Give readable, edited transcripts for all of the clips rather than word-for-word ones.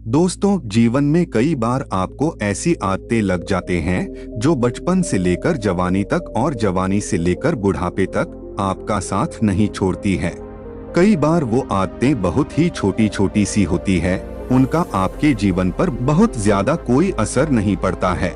दोस्तों, जीवन में कई बार आपको ऐसी आदतें लग जाते हैं जो बचपन से लेकर जवानी तक और जवानी से लेकर बुढ़ापे तक आपका साथ नहीं छोड़ती है। कई बार वो आदतें बहुत ही छोटी छोटी सी होती है, उनका आपके जीवन पर बहुत ज्यादा कोई असर नहीं पड़ता है।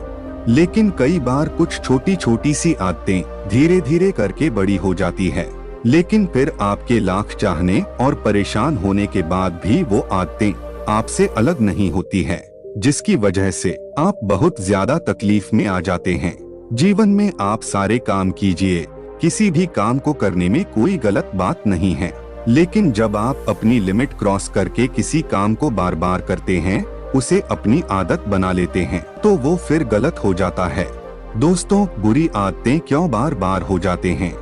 लेकिन कई बार कुछ छोटी छोटी सी आदतें धीरे धीरे करके बड़ी हो जाती है, लेकिन फिर आपके लाख चाहने और परेशान होने के बाद भी वो आदतें आपसे अलग नहीं होती है, जिसकी वजह से आप बहुत ज्यादा तकलीफ में आ जाते हैं। जीवन में आप सारे काम कीजिए, किसी भी काम को करने में कोई गलत बात नहीं है, लेकिन जब आप अपनी लिमिट क्रॉस करके किसी काम को बार बार करते हैं, उसे अपनी आदत बना लेते हैं, तो वो फिर गलत हो जाता है। दोस्तों, बुरी आदतें क्यों बार बार हो जाते हैं?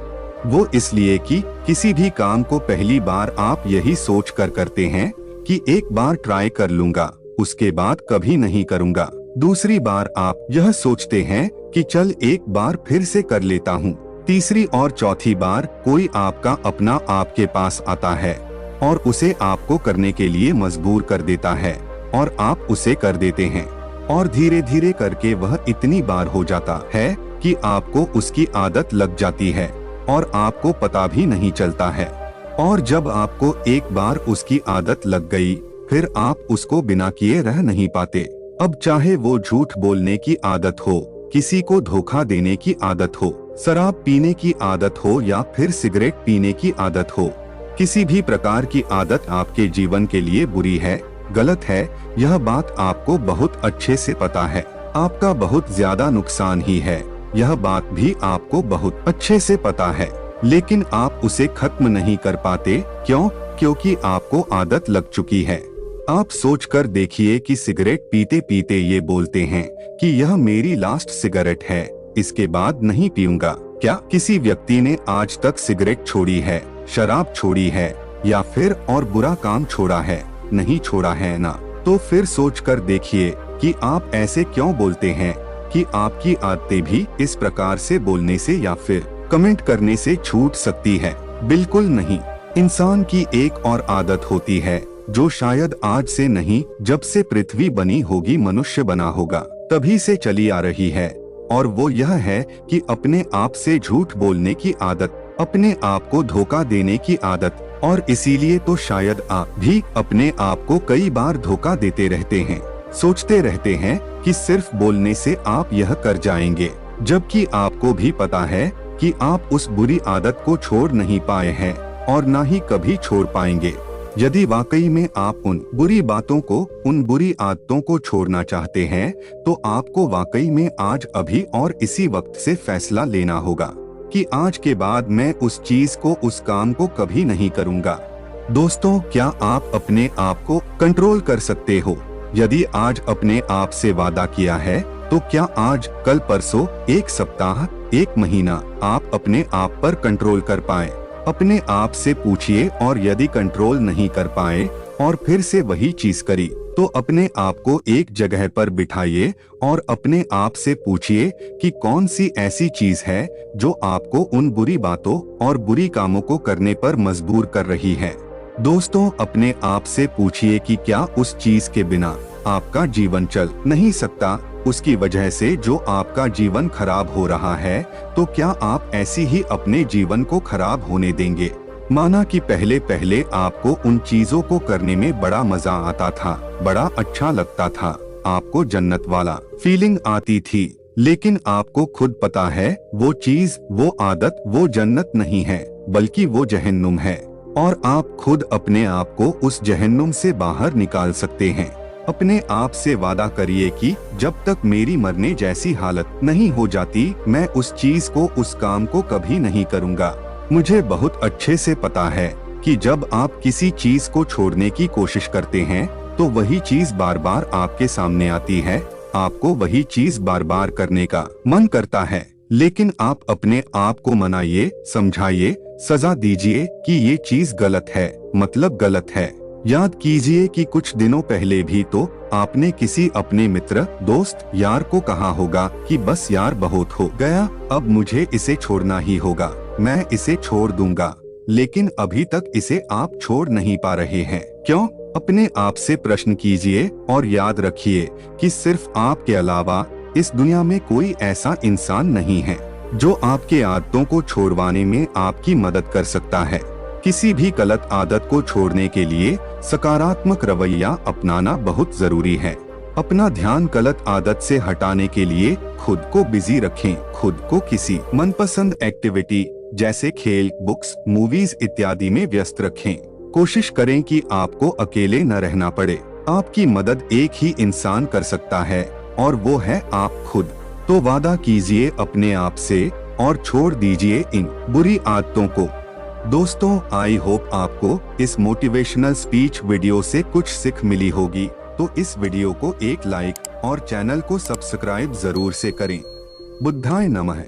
वो इसलिए कि किसी भी काम को पहली बार आप यही सोच कर करते हैं कि एक बार ट्राई कर लूंगा, उसके बाद कभी नहीं करूंगा। दूसरी बार आप यह सोचते हैं कि चल एक बार फिर से कर लेता हूँ। तीसरी और चौथी बार कोई आपका अपना आपके पास आता है और उसे आपको करने के लिए मजबूर कर देता है और आप उसे कर देते हैं, और धीरे धीरे करके वह इतनी बार हो जाता है कि आपको उसकी आदत लग जाती है और आपको पता भी नहीं चलता है। और जब आपको एक बार उसकी आदत लग गई, फिर आप उसको बिना किए रह नहीं पाते। अब चाहे वो झूठ बोलने की आदत हो, किसी को धोखा देने की आदत हो, शराब पीने की आदत हो या फिर सिगरेट पीने की आदत हो, किसी भी प्रकार की आदत आपके जीवन के लिए बुरी है, गलत है। यह बात आपको बहुत अच्छे से पता है। आपका बहुत ज्यादा नुकसान ही है, यह बात भी आपको बहुत अच्छे से पता है, लेकिन आप उसे खत्म नहीं कर पाते। क्यों? क्योंकि आपको आदत लग चुकी है। आप सोचकर देखिए कि सिगरेट पीते पीते ये बोलते हैं कि यह मेरी लास्ट सिगरेट है, इसके बाद नहीं पीऊंगा। क्या किसी व्यक्ति ने आज तक सिगरेट छोड़ी है, शराब छोड़ी है या फिर और बुरा काम छोड़ा है? नहीं छोड़ा है ना। तो फिर सोचकर देखिए कि आप ऐसे क्यों बोलते हैं कि आपकी आदतें भी इस प्रकार से बोलने से या फिर कमेंट करने से छूट सकती है? बिल्कुल नहीं। इंसान की एक और आदत होती है जो शायद आज से नहीं, जब से पृथ्वी बनी होगी मनुष्य बना होगा तभी से चली आ रही है, और वो यह है कि अपने आप से झूठ बोलने की आदत, अपने आप को धोखा देने की आदत। और इसीलिए तो शायद आप भी अपने आप को कई बार धोखा देते रहते हैं, सोचते रहते हैं कि सिर्फ बोलने से आप यह कर जाएंगे, जबकि आपको भी पता है कि आप उस बुरी आदत को छोड़ नहीं पाए हैं और ना ही कभी छोड़ पाएंगे। यदि वाकई में आप उन बुरी बातों को, उन बुरी आदतों को छोड़ना चाहते हैं, तो आपको वाकई में आज अभी और इसी वक्त से फैसला लेना होगा कि आज के बाद मैं उस चीज को, उस काम को कभी नहीं करूंगा। दोस्तों, क्या आप अपने आप को कंट्रोल कर सकते हो? यदि आज अपने आप से वादा किया है, तो क्या आज, कल, परसों, एक सप्ताह, एक महीना आप अपने आप पर कंट्रोल कर पाए? अपने आप से पूछिए, और यदि कंट्रोल नहीं कर पाए और फिर से वही चीज करी, तो अपने आप को एक जगह पर बिठाइए और अपने आप से पूछिए कि कौन सी ऐसी चीज है जो आपको उन बुरी बातों और बुरी कामों को करने पर मजबूर कर रही है। दोस्तों, अपने आप से पूछिए कि क्या उस चीज के बिना आपका जीवन चल नहीं सकता? उसकी वजह से जो आपका जीवन खराब हो रहा है, तो क्या आप ऐसी ही अपने जीवन को खराब होने देंगे? माना कि पहले पहले आपको उन चीजों को करने में बड़ा मजा आता था, बड़ा अच्छा लगता था, आपको जन्नत वाला फीलिंग आती थी, लेकिन आपको खुद पता है वो चीज, वो आदत, वो जन्नत नहीं है, बल्कि वो जहन्नुम है, और आप खुद अपने आप को उस जहन्नुम से बाहर निकाल सकते हैं। अपने आप से वादा करिए कि जब तक मेरी मरने जैसी हालत नहीं हो जाती, मैं उस चीज को, उस काम को कभी नहीं करूँगा। मुझे बहुत अच्छे से पता है कि जब आप किसी चीज को छोड़ने की कोशिश करते हैं, तो वही चीज बार बार आपके सामने आती है, आपको वही चीज बार बार करने का मन करता है, लेकिन आप अपने आप को मनाइए, समझाइए, सजा दीजिए कि ये चीज गलत है, मतलब गलत है। याद कीजिए कि कुछ दिनों पहले भी तो आपने किसी अपने मित्र, दोस्त, यार को कहा होगा कि बस यार बहुत हो गया, अब मुझे इसे छोड़ना ही होगा, मैं इसे छोड़ दूंगा। लेकिन अभी तक इसे आप छोड़ नहीं पा रहे हैं। क्यों? अपने आप से प्रश्न कीजिए और याद रखिए कि सिर्फ आपके अलावा इस दुनिया में कोई ऐसा इंसान नहीं है जो आपके आदतों को छोड़वाने में आपकी मदद कर सकता है। किसी भी गलत आदत को छोड़ने के लिए सकारात्मक रवैया अपनाना बहुत जरूरी है। अपना ध्यान गलत आदत से हटाने के लिए खुद को बिजी रखें। खुद को किसी मनपसंद एक्टिविटी जैसे खेल, बुक्स, मूवीज इत्यादि में व्यस्त रखें। कोशिश करें कि आपको अकेले न रहना पड़े। आपकी मदद एक ही इंसान कर सकता है और वो है आप खुद। तो वादा कीजिए अपने आप से और छोड़ दीजिए इन बुरी आदतों को। दोस्तों, आई होप आपको इस मोटिवेशनल स्पीच वीडियो से कुछ सीख मिली होगी। तो इस वीडियो को एक लाइक और चैनल को सब्सक्राइब जरूर से करें। बुद्धाय नमः।